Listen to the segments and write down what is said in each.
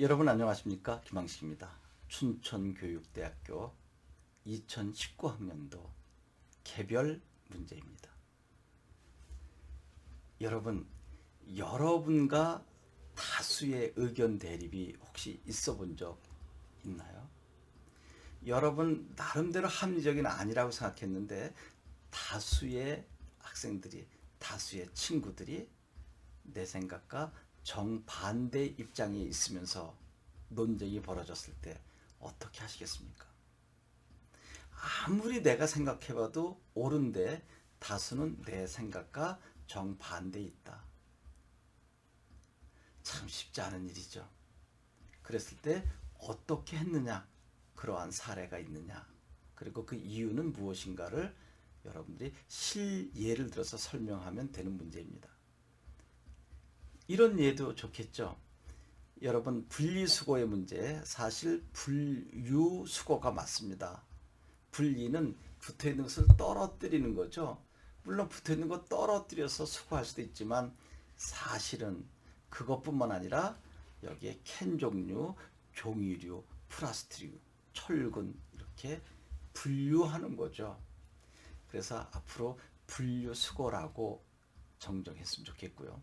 여러분 안녕하십니까? 김항식입니다. 춘천교육대학교 2019학년도 개별 문제입니다. 여러분과 다수의 의견 대립이 혹시 있어 본 적 있나요? 여러분 나름대로 합리적인 아니라고 생각했는데 다수의 학생들이, 다수의 친구들이 내 생각과 정반대 입장에 있으면서 논쟁이 벌어졌을 때 어떻게 하시겠습니까? 아무리 내가 생각해봐도 옳은데 다수는 내 생각과 정반대에 있다. 참 쉽지 않은 일이죠. 그랬을 때 어떻게 했느냐, 그러한 사례가 있느냐, 그리고 그 이유는 무엇인가를 여러분들이 실예를 들어서 설명하면 되는 문제입니다. 이런 예도 좋겠죠. 여러분 분리수거의 문제, 사실 분류수거가 맞습니다. 분리는 붙어있는 것을 떨어뜨리는 거죠. 물론 붙어있는 거 떨어뜨려서 수거할 수도 있지만 사실은 그것뿐만 아니라 여기에 캔 종류, 종이류, 플라스틱류, 철근 이렇게 분류하는 거죠. 그래서 앞으로 분류수거라고 정정했으면 좋겠고요.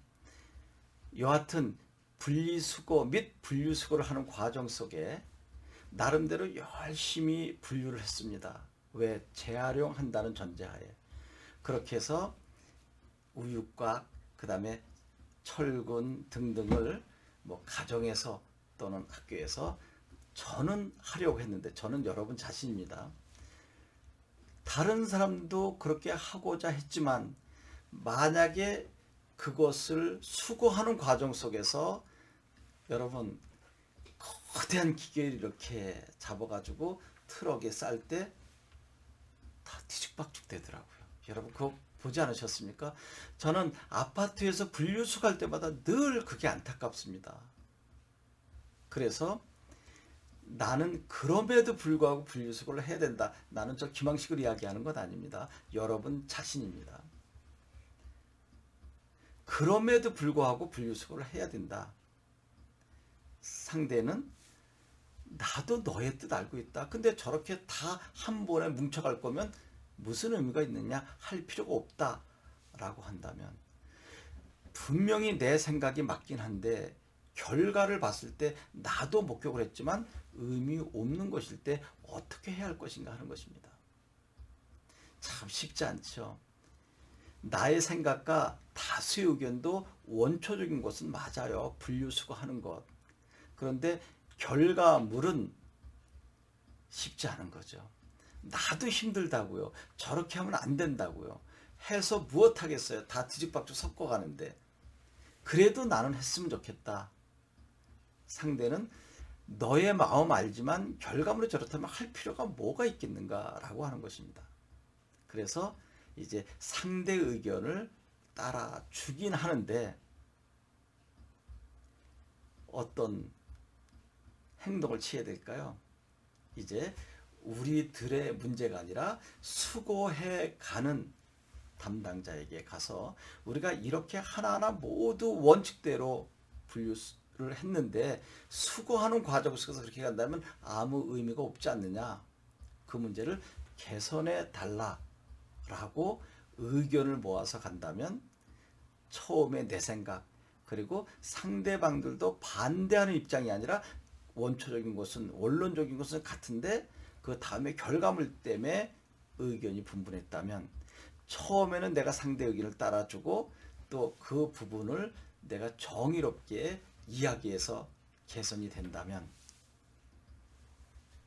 여하튼 분리수거 및 분류수거를 하는 과정 속에 나름대로 열심히 분류를 했습니다. 왜? 재활용한다는 전제하에. 그렇게 해서 우유곽, 그 다음에 철근 등등을 가정에서 또는 학교에서 저는 하려고 했는데, 저는 여러분 자신입니다. 다른 사람도 그렇게 하고자 했지만 만약에 그것을 수거하는 과정 속에서 여러분 거대한 기계를 이렇게 잡아가지고 트럭에 쌀 때 다 뒤죽박죽 되더라고요. 여러분 그거 보지 않으셨습니까? 저는 아파트에서 분리수거할 때마다 늘 그게 안타깝습니다. 그래서 나는 그럼에도 불구하고 분리수거를 해야 된다. 나는 저 김항식을 이야기하는 건 아닙니다. 여러분 자신입니다. 그럼에도 불구하고 분리수거를 해야 된다. 상대는 나도 너의 뜻 알고 있다. 근데 저렇게 다 한 번에 뭉쳐갈 거면 무슨 의미가 있느냐? 할 필요가 없다. 라고 한다면 분명히 내 생각이 맞긴 한데 결과를 봤을 때 나도 목격을 했지만 의미 없는 것일 때 어떻게 해야 할 것인가 하는 것입니다. 참 쉽지 않죠. 나의 생각과 다수의 의견도 원초적인 것은 맞아요. 분류수거하는 것. 그런데 결과물은 쉽지 않은 거죠. 나도 힘들다고요. 저렇게 하면 안 된다고요. 해서 무엇 하겠어요. 다 뒤죽박죽 섞어가는데. 그래도 나는 했으면 좋겠다. 상대는 너의 마음 알지만 결과물이 저렇다면 할 필요가 뭐가 있겠는가라고 하는 것입니다. 그래서 이제 상대 의견을 따라주긴 하는데 어떤 행동을 취해야 될까요? 이제 우리들의 문제가 아니라 수거해 가는 담당자에게 가서 우리가 이렇게 하나하나 모두 원칙대로 분류를 했는데 수거하는 과정 속에서 그렇게 간다면 아무 의미가 없지 않느냐. 그 문제를 개선해 달라라고 의견을 모아서 간다면 처음에 내 생각, 그리고 상대방들도 반대하는 입장이 아니라 원초적인 것은, 원론적인 것은 같은데 그 다음에 결과물 때문에 의견이 분분했다면 처음에는 내가 상대 의견을 따라주고 또 그 부분을 내가 정의롭게 이야기해서 개선이 된다면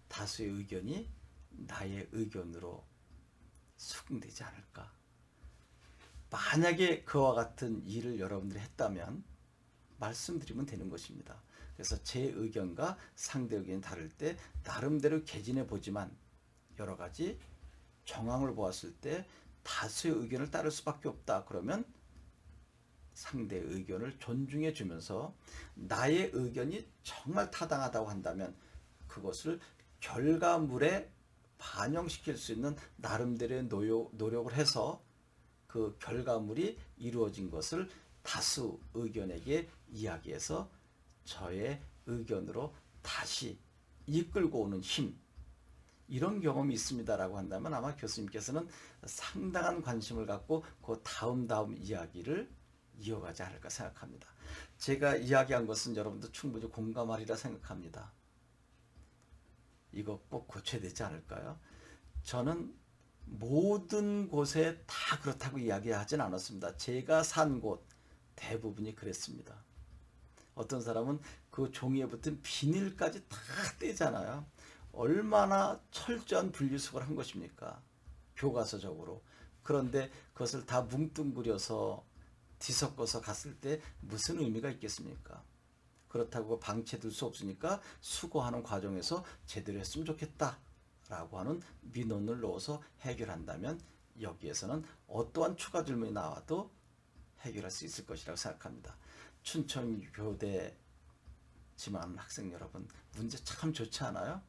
다수의 의견이 나의 의견으로 수긍되지 않을까. 만약에 그와 같은 일을 여러분들이 했다면 말씀드리면 되는 것입니다. 그래서 제 의견과 상대 의견이 다를 때 나름대로 개진해 보지만 여러 가지 정황을 보았을 때 다수의 의견을 따를 수밖에 없다. 그러면 상대의 의견을 존중해 주면서 나의 의견이 정말 타당하다고 한다면 그것을 결과물에 반영시킬 수 있는 나름대로의 노력을 해서 그 결과물이 이루어진 것을 다수 의견에게 이야기해서 저의 의견으로 다시 이끌고 오는 힘, 이런 경험이 있습니다라고 한다면 아마 교수님께서는 상당한 관심을 갖고 그 다음 이야기를 이어가지 않을까 생각합니다. 제가 이야기한 것은 여러분도 충분히 공감하리라 생각합니다. 이거 꼭 고쳐야 되지 않을까요? 저는 모든 곳에 다 그렇다고 이야기하진 않았습니다. 제가 산 곳 대부분이 그랬습니다. 어떤 사람은 그 종이에 붙은 비닐까지 다 떼잖아요. 얼마나 철저한 분리수거를 한 것입니까? 교과서적으로. 그런데 그것을 다 뭉뚱그려서 뒤섞어서 갔을 때 무슨 의미가 있겠습니까? 그렇다고 방치해둘 수 없으니까 수거하는 과정에서 제대로 했으면 좋겠다 라고 하는 민원을 넣어서 해결한다면 여기에서는 어떠한 추가 질문이 나와도 해결할 수 있을 것이라고 생각합니다. 춘천교대 지망하는 학생 여러분, 문제 참 좋지 않아요?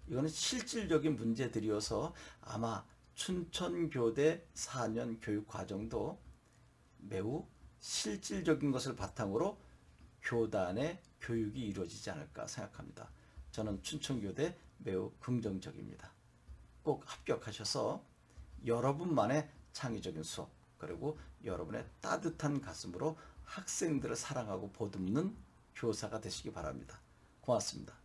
이거는 실질적인 문제들이어서 아마 춘천교대 4년 교육과정도 매우 실질적인 것을 바탕으로 교단의 교육이 이루어지지 않을까 생각합니다. 저는 춘천교대 매우 긍정적입니다. 꼭 합격하셔서 여러분만의 창의적인 수업, 그리고 여러분의 따뜻한 가슴으로 학생들을 사랑하고 보듬는 교사가 되시기 바랍니다. 고맙습니다.